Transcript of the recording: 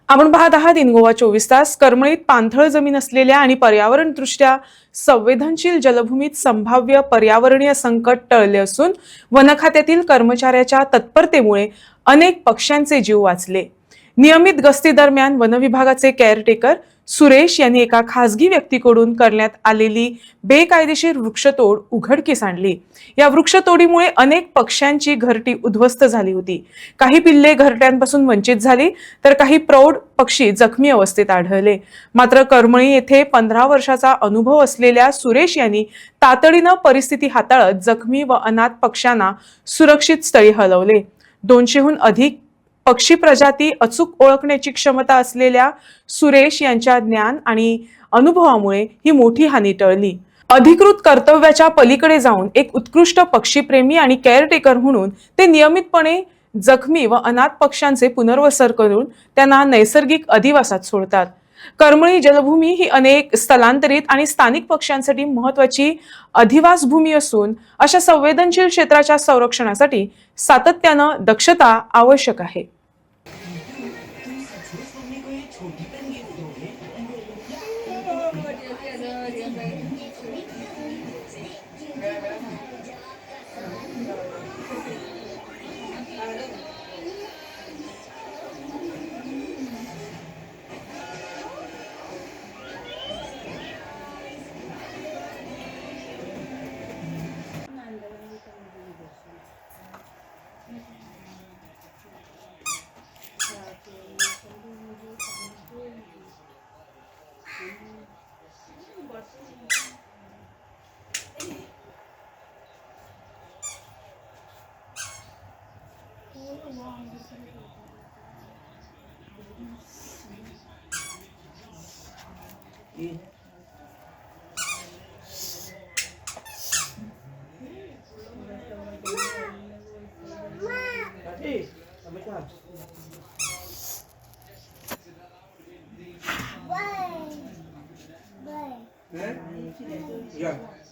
आपण पाहत आहात इन गोवा 24 तास. करमळीत पाणथळ जमीन असलेल्या आणि पर्यावरणदृष्ट्या संवेदनशील जलभूमीत संभाव्य पर्यावरणीय संकट टळले असून वन खात्यातील कर्मचाऱ्याच्या तत्परतेमुळे अनेक पक्ष्यांचे जीव वाचले. नियमित गस्ती दरम्यान वन विभागाचे केअरटेकर सुरेश यांनी एका खासगी व्यक्तीकडून करण्यात आलेली बेकायदेशीर वृक्षतोड उघडकीस आणली. या वृक्षतोडीमुळे अनेक पक्ष्यांची घरटी उद्ध्वस्त झाली होती. काही पिल्ले घरट्यांपासून वंचित झाली तर काही प्रौढ पक्षी जखमी अवस्थेत आढळले. मात्र करमळी येथे 15 वर्षाचा अनुभव असलेल्या सुरेश यांनी तातडीनं परिस्थिती हाताळत जखमी व अनाथ पक्ष्यांना सुरक्षित स्थळी हलवले. 200हून अधिक पक्षी प्रजाती अचूक ओळखण्याची क्षमता असलेल्या सुरेश यांच्या ज्ञान आणि अनुभवामुळे ही मोठी हानी टळली. अधिकृत कर्तव्याच्या पलीकडे जाऊन एक उत्कृष्ट पक्षीप्रेमी आणि केअरटेकर म्हणून ते नियमितपणे जखमी व अनाथ पक्ष्यांचे पुनर्वसन करून त्यांना नैसर्गिक अधिवासात सोडतात. करमळी जलभूमी ही अनेक स्थलांतरित आणि स्थानिक पक्ष्यांसाठी महत्त्वाची अधिवास भूमी असून अशा संवेदनशील क्षेत्राच्या संरक्षणासाठी सातत्यानं दक्षता आवश्यक आहे. Yeah.